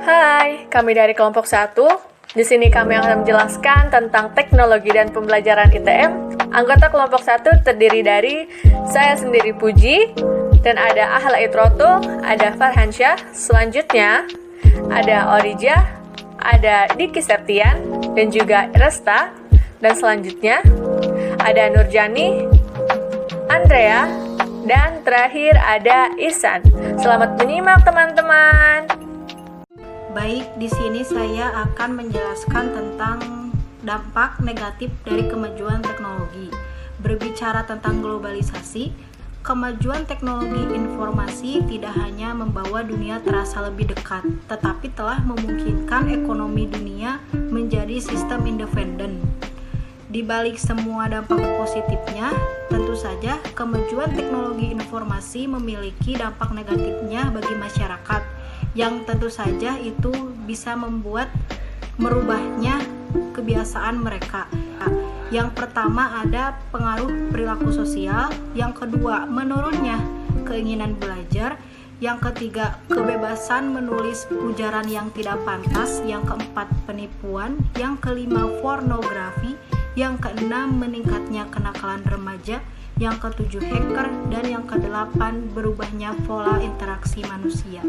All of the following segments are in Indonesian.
Hai, kami dari kelompok 1. Di sini kami akan menjelaskan tentang teknologi dan pembelajaran ITM. Anggota kelompok 1 terdiri dari saya sendiri Puji, dan ada Ahla Itroto, ada Farhansyah, selanjutnya ada Orija, ada Diki Septian, dan juga Resta, dan selanjutnya ada Nurjani, Andrea, dan terakhir ada Ihsan. Selamat menyimak teman-teman. Baik, di sini saya akan menjelaskan tentang dampak negatif dari kemajuan teknologi. Berbicara tentang globalisasi, kemajuan teknologi informasi tidak hanya membawa dunia terasa lebih dekat, tetapi telah memungkinkan ekonomi dunia menjadi sistem independen. Di balik semua dampak positifnya, tentu saja kemajuan teknologi informasi memiliki dampak negatifnya bagi masyarakat, yang tentu saja itu bisa merubahnya kebiasaan mereka. Yang pertama ada pengaruh perilaku sosial, yang kedua menurunnya keinginan belajar, yang ketiga kebebasan menulis ujaran yang tidak pantas, yang keempat penipuan, yang kelima pornografi, yang keenam meningkatnya kenakalan remaja, yang ketujuh hacker, dan yang kedelapan berubahnya pola interaksi manusia.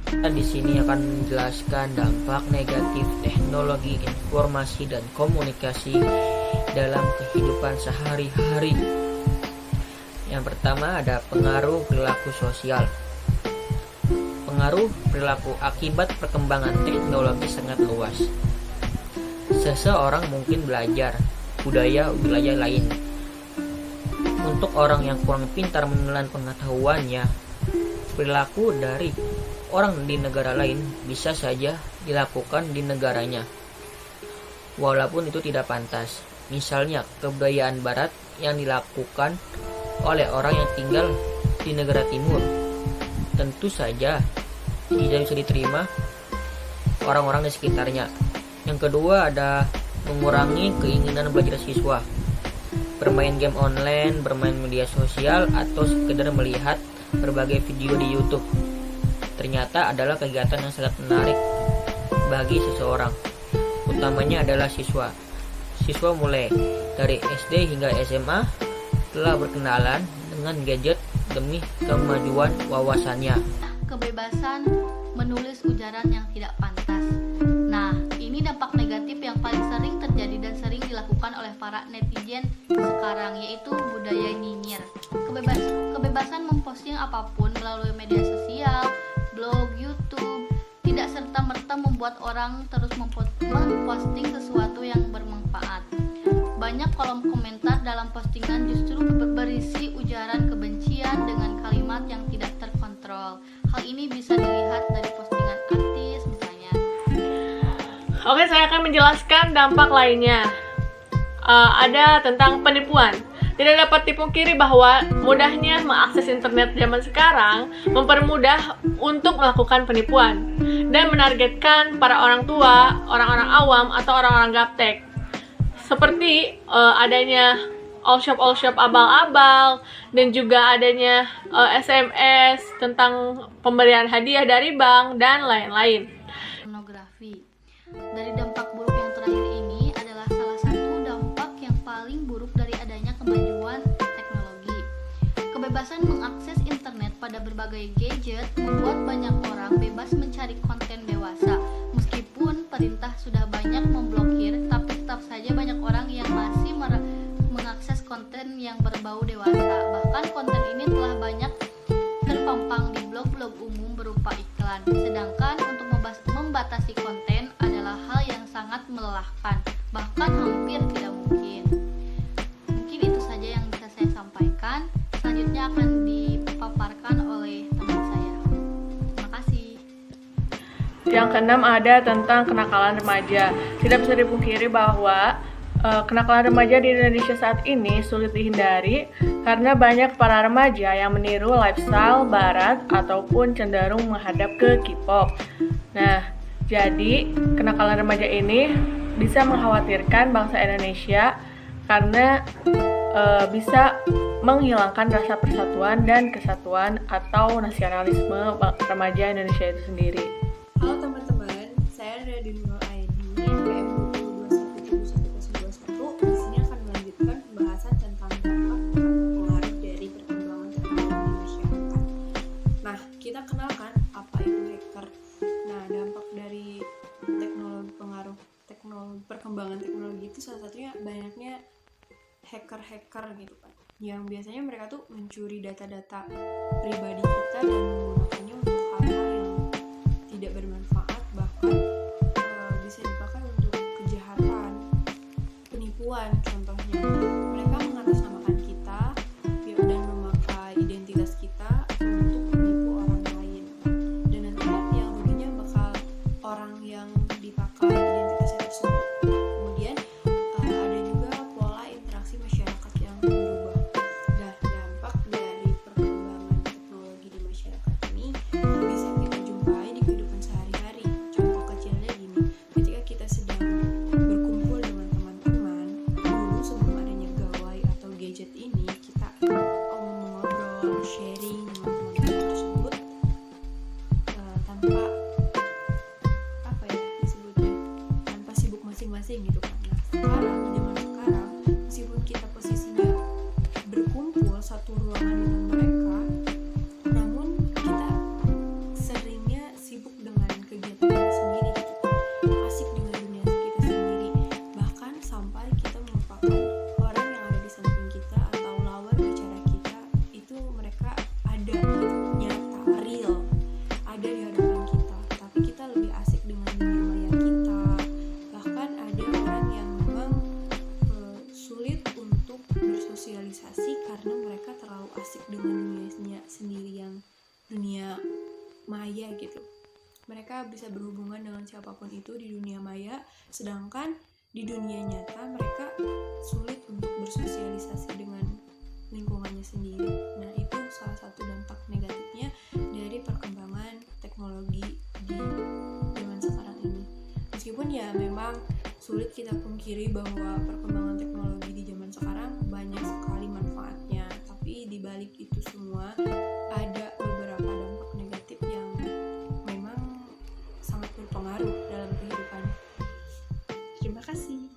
Di sini akan menjelaskan dampak negatif teknologi informasi dan komunikasi dalam kehidupan sehari-hari. Yang pertama ada pengaruh perilaku sosial. Pengaruh perilaku akibat perkembangan teknologi sangat luas. Seseorang mungkin belajar budaya wilayah lain. Untuk orang yang kurang pintar menelan pengetahuannya, perilaku dari orang di negara lain bisa saja dilakukan di negaranya, walaupun itu tidak pantas. Misalnya kebudayaan barat yang dilakukan oleh orang yang tinggal di negara timur tentu saja tidak bisa diterima orang-orang di sekitarnya. Yang kedua ada mengurangi keinginan belajar siswa. Bermain game online, bermain media sosial, atau sekedar melihat berbagai video di YouTube ternyata adalah kegiatan yang sangat menarik bagi seseorang, utamanya adalah siswa. Siswa mulai dari SD hingga SMA telah berkenalan dengan gadget demi kemajuan wawasannya. Kebebasan menulis ujaran yang tidak pantas. Nah, ini dampak negatif yang paling sering terjadi dan sering dilakukan oleh para netizen sekarang, yaitu budaya nyinyir. Kebebasan memposting apapun melalui media sosial, blog, YouTube, tidak serta-merta membuat orang terus memposting sesuatu yang bermanfaat. Banyak kolom komentar dalam postingan justru berisi ujaran kebencian dengan kalimat yang tidak terkontrol. Hal ini bisa dilihat dari postingan artis misalnya. Oke, saya akan menjelaskan dampak lainnya. Ada tentang penipuan. Tidak dapat dipungkiri bahwa mudahnya mengakses internet zaman sekarang mempermudah untuk melakukan penipuan dan menargetkan para orang tua, orang-orang awam, atau orang-orang gaptek. Seperti adanya all shop abal-abal, dan juga adanya SMS tentang pemberian hadiah dari bank, dan lain-lain. Pornografi. Dari dampak buruk yang terakhir ini adalah salah satu dampak yang paling buruk dari adanya kemajuan teknologi. Kebebasan mengakses internet pada berbagai gadget membuat banyak orang bebas mencari konten dewasa. Meskipun perintah sudah banyak memblokir, tapi tetap saja banyak orang yang masih mengakses konten yang berbau dewasa. Bahkan konten ini telah banyak terpampang di blog-blog umum berupa iklan. Sedangkan untuk membatasi konten adalah hal yang sangat melelahkan, bahkan hampir tidak mungkin. Mungkin itu saja yang bisa saya sampaikan. Selanjutnya akan dipaparkan oleh teman saya. Terima kasih. Yang keenam ada tentang kenakalan remaja. Tidak bisa dipungkiri bahwa kenakalan remaja di Indonesia saat ini sulit dihindari karena banyak para remaja yang meniru lifestyle barat ataupun cenderung menghadap ke K-pop. Nah, jadi kenakalan remaja ini bisa mengkhawatirkan bangsa Indonesia karena bisa menghilangkan rasa persatuan dan kesatuan atau nasionalisme remaja Indonesia itu sendiri. Halo teman-teman, perkembangan teknologi itu salah satunya banyaknya hacker-hacker gitu kan, yang biasanya mereka tuh mencuri data-data pribadi kita dan menggunakannya untuk hal-hal yang tidak bermanfaat, bahkan bisa dipakai untuk kejahatan, penipuan contohnya. Mereka mengatasnamakan kita dan memakai identitas kita untuk menipu orang lain, dan nanti kan yang ruginya bakal orang yang dipakai identitasnya tersebut. Kemudian ada juga pola interaksi masyarakat yang berubah. Nah, dampak dari perkembangan teknologi di masyarakat ini bisa kita jumpai di kehidupan sehari-hari. Contoh kecilnya gini, ketika kita sedang berkumpul dengan teman-teman, dulu sebelum adanya gawai atau gadget ini, kita ngobrol, sharing dengan teman-teman tersebut tanpa apa ya disebutnya, tanpa sibuk masing-masing gitu kan. Nah, sekarang di zaman sekarang, meskipun kita posisinya berkumpul satu ruangan dengan mereka, namun kita seringnya sibuk dengan kegiatan kita sendiri gitu kan, asik dengan dunia kita sendiri, bahkan sampai kita melupakan orang yang ada di samping kita atau lawan bicara kita itu mereka ada gitu, nyata, real, ada di hadapan kita, tapi kita lebih asik dengan dunia maya kita. Bahkan ada orang yang memang sulit untuk bersosialisasi karena mereka terlalu asik dengan dunianya sendiri yang dunia maya gitu. Mereka bisa berhubungan dengan siapapun itu di dunia maya, sedangkan di dunia nyata mereka sulit untuk bersosialisasi dengan lingkungannya sendiri. Nah, itu salah satu dampak negatifnya dari perkembangan teknologi di zaman sekarang ini. Meskipun ya memang sulit kita pungkiri bahwa perkembangan teknologi di zaman sekarang banyak sekali manfaatnya, tapi di balik itu semua ada beberapa dampak negatif yang memang sangat berpengaruh dalam kehidupan. Terima kasih.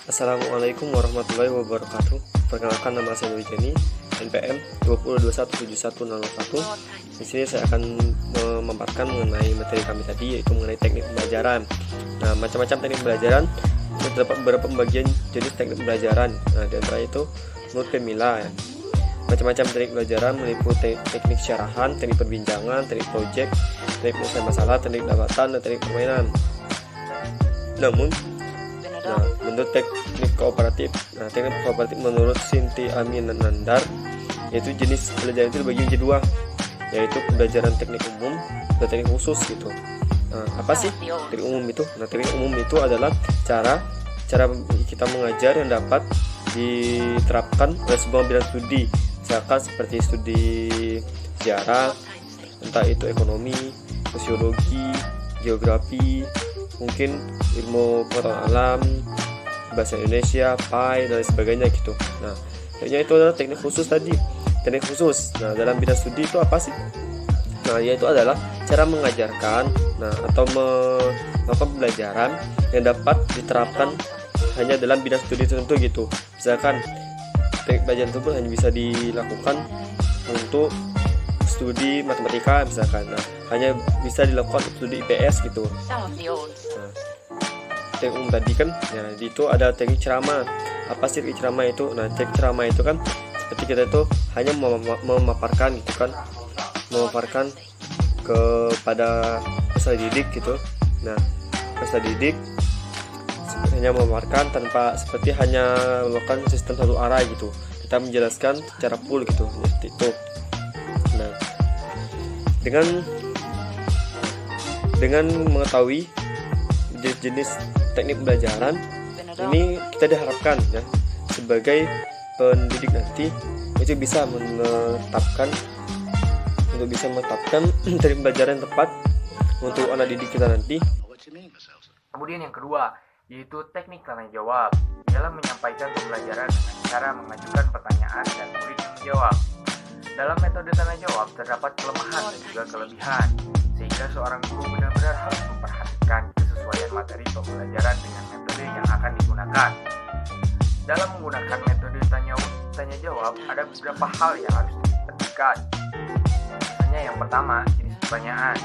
Assalamualaikum warahmatullahi wabarakatuh. Perkenalkan, nama saya Nuri Jani, NPM 20217101. Di sini saya akan memaparkan mengenai materi kami tadi, yaitu mengenai teknik pembelajaran. Nah, macam-macam teknik pembelajaran, terdapat beberapa pembagian jenis teknik pembelajaran. Nah, di antara itu menurut Pemila ya. Macam-macam teknik pembelajaran meliputi teknik syarahan, teknik perbincangan, teknik project, teknik penyelesaian masalah, teknik dapatan, dan teknik permainan. Namun, menurut teknik kooperatif, teknik kooperatif menurut Sinti Aminandar, yaitu jenis pembelajaran itu dibagi menjadi dua, yaitu pembelajaran teknik umum dan teknik khusus gitu. Nah, apa sih teknik umum itu? Nah, teknik umum itu adalah cara kita mengajar yang dapat diterapkan oleh sebuah bidang studi, misalkan seperti studi sejarah, entah itu ekonomi, sosiologi, geografi, mungkin ilmu pengetahuan alam, bahasa Indonesia, PAI, dan lain sebagainya gitu. Nah, itu adalah teknik khusus tadi. Teknik khusus. Nah, dalam bidang studi itu apa sih? Nah, yaitu adalah cara mengajarkan, atau melakukan pembelajaran yang dapat diterapkan hanya dalam bidang studi tertentu gitu. Misalkan teknik pembelajaran tersebut hanya bisa dilakukan untuk studi matematika misalkan, hanya bisa dilakukan studi IPS gitu. Teknik umum tadi kan, ya itu ada teknik ceramah. Apa sih teknik ceramah itu? Nah, teknik ceramah itu kan seperti kita itu hanya memaparkan gitu kan, memaparkan kepada peserta didik gitu. Nah, peserta didik hanya memaparkan tanpa seperti hanya melakukan sistem satu arah gitu. Kita menjelaskan secara full gitu, seperti itu. Nah, dengan mengetahui jenis teknik pembelajaran ini, kita diharapkan ya sebagai pendidik nanti itu bisa menetapkan teknik pembelajaran yang tepat untuk anak didik kita nanti. Kemudian yang kedua, yaitu teknik tanya jawab. Dalam menyampaikan pembelajaran dengan cara mengajukan pertanyaan dan murid yang menjawab. Dalam metode tanya jawab terdapat kelemahan dan juga kelebihan, sehingga seorang guru benar-benar harus memperhatikan kesesuaian materi pembelajaran dengan metode yang akan digunakan. Dalam menggunakan metode tanya jawab, ada beberapa hal yang harus diperhatikan. Misalnya yang pertama, jenis pertanyaan.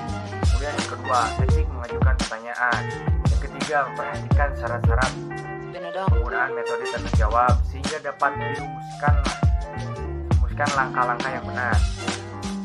Kemudian yang kedua, teknik mengajukan pertanyaan. Yang ketiga, ketiga, memperhatikan syarat-syarat penggunaan metode tanya jawab sehingga dapat dirumuskan langkah-langkah yang benar.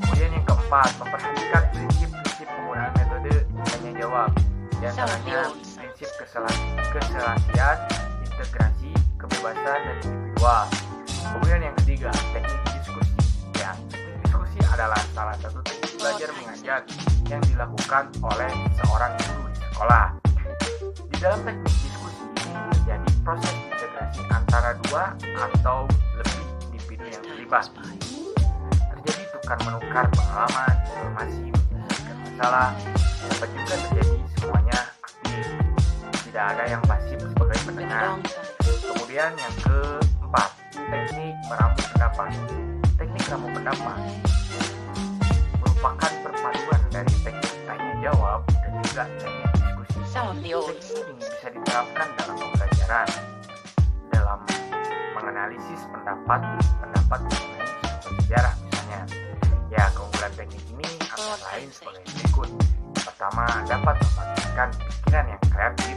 Kemudian yang keempat, memperhatikan prinsip-prinsip penggunaan metode tanya jawab, di antaranya prinsip keselasian, integrasi, kebebasan, dan individual. Kemudian yang ketiga, teknik diskusi. Ya, teknik diskusi adalah salah satu teknik belajar mengajar yang dilakukan oleh seorang guru di sekolah. Di dalam teknik diskusi ini terjadi proses integrasi antara dua atau lebih individu yang terlibat. Terjadi tukar-menukar pengalaman, informasi, menyelesaikan masalah. Dapat juga terjadi semuanya aktif, tidak ada yang pasif sebagai pendengar. Kemudian yang keempat, teknik meramu pendapat. Teknik meramu pendapat merupakan perpaduan dari teknik tanya jawab dan juga teknik diskusi. Teknik ini bisa diterapkan dalam pembelajaran, dalam menganalisis pendapat mengenai suatu sejarah misalnya. Ya, keunggulan teknik ini antara lain sebagai berikut. Pertama, dapat memastikan pikiran yang kreatif.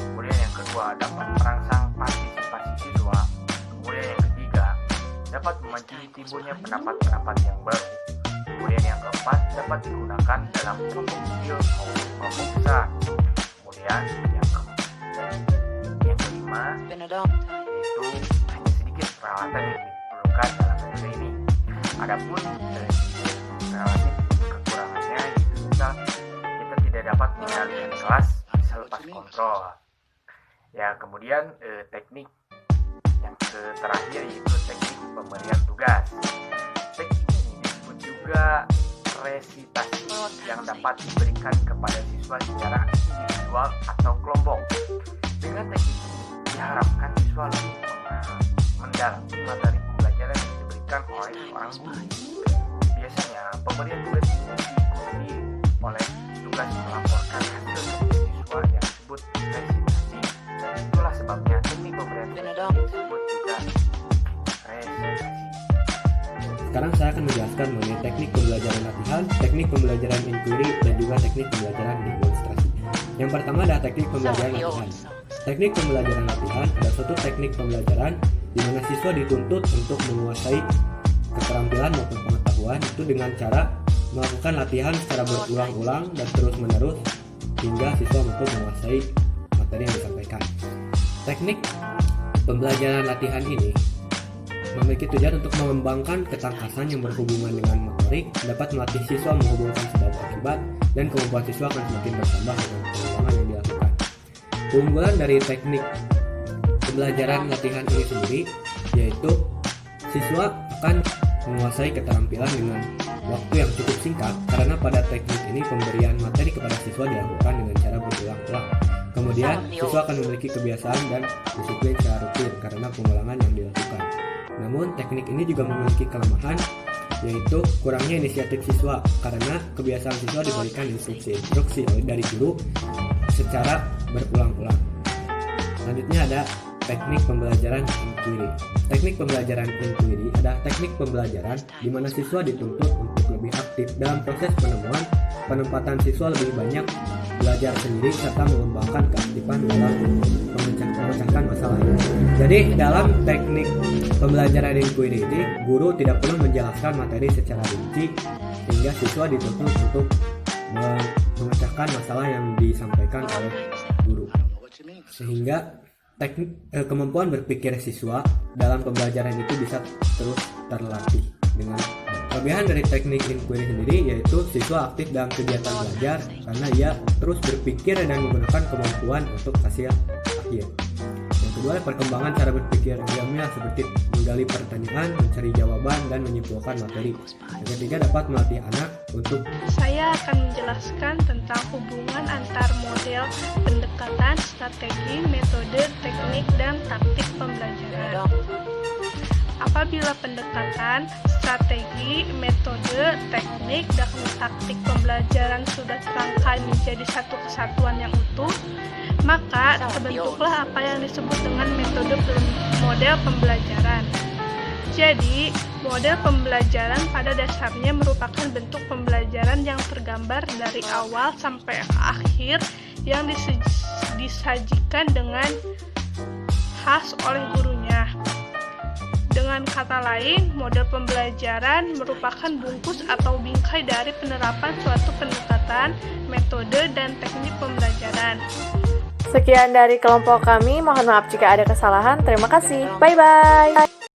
Kemudian yang kedua, dapat merangsang partisipasi siswa. Kemudian yang ketiga, dapat memancing timbulnya pendapat-pendapat yang baru. Kemudian yang keempat, dapat digunakan dalam kelompok kecil maupun kelompok besar. Kemudian yang kelima, yaitu hanya sedikit peralatan yang diperlukan dalam metode ini. Adapun relatif kekurangannya yaitu misal kita tidak dapat mengendalikan kelas, bisa lepas kontrol. Ya, kemudian teknik yang terakhir yaitu teknik pemberian tugas. Teknik ini disebut juga resitasi yang dapat diberikan kepada siswa secara individual atau kelompok. Dengan teknik ini diharapkan siswa lebih mendalami materi pembelajaran yang diberikan oleh seorang guru. Biasanya pemberian tugas ini diikuti oleh tugas melaporkan hasil siswa yang disebut resitasi. Itulah sebabnya teknik pemberian tugas disebut juga resitasi. Sekarang saya akan menjelaskan mengenai teknik pembelajaran latihan, teknik pembelajaran inquiry, dan juga teknik pembelajaran demonstrasi. Yang pertama adalah teknik pembelajaran latihan. Teknik pembelajaran latihan adalah suatu teknik pembelajaran di mana siswa dituntut untuk menguasai keterampilan maupun pengetahuan itu dengan cara melakukan latihan secara berulang-ulang dan terus-menerus hingga siswa mampu menguasai materi yang disampaikan. Teknik pembelajaran latihan ini memiliki tujuan untuk mengembangkan ketangkasan yang berhubungan dengan motorik, dapat melatih siswa menghubungkan sebab akibat, dan kemampuan siswa akan semakin bertambah dengan pengulangan yang dilakukan. Keunggulan dari teknik pembelajaran latihan ini sendiri yaitu siswa akan menguasai keterampilan dengan waktu yang cukup singkat, karena pada teknik ini pemberian materi kepada siswa dilakukan dengan cara berulang-ulang. Kemudian siswa akan memiliki kebiasaan dan disiplin secara rutin karena pengulangan yang dilakukan. Namun teknik ini juga memiliki kelemahan, yaitu kurangnya inisiatif siswa karena kebiasaan siswa diberikan instruksi dari guru secara berulang-ulang. Selanjutnya ada teknik pembelajaran inquiry. Teknik pembelajaran inquiry adalah teknik pembelajaran di mana siswa dituntut untuk lebih aktif dalam proses penemuan, penempatan siswa lebih banyak belajar sendiri serta mengembangkan keaktifan dalam memecahkan masalah. Jadi dalam teknik pembelajaran inquiry ini, guru tidak perlu menjelaskan materi secara rinci sehingga siswa dituntut untuk memecahkan masalah yang disampaikan oleh guru. Sehingga kemampuan berpikir siswa dalam pembelajaran itu bisa terus terlatih. Dengan kelebihan dari teknik inquiry sendiri yaitu siswa aktif dalam kegiatan belajar karena ia terus berpikir dan menggunakan kemampuan untuk hasil akhir. Yang kedua, perkembangan cara berpikir ilmiah seperti menggali pertanyaan, mencari jawaban, dan menyimpulkan materi. Yang ketiga, dapat melatih anak untuk Saya akan menjelaskan tentang hubungan antar model pendekatan, strategi, metode, teknik, dan taktik pembelajaran. Apabila pendekatan, strategi, metode, teknik, dan taktik pembelajaran sudah terangkai menjadi satu kesatuan yang utuh, maka terbentuklah apa yang disebut dengan metode model pembelajaran. Jadi, model pembelajaran pada dasarnya merupakan bentuk pembelajaran yang tergambar dari awal sampai akhir yang disajikan dengan khas oleh gurunya. Dengan kata lain, model pembelajaran merupakan bungkus atau bingkai dari penerapan suatu pendekatan, metode, dan teknik pembelajaran. Sekian dari kelompok kami, mohon maaf jika ada kesalahan. Terima kasih. Bye-bye.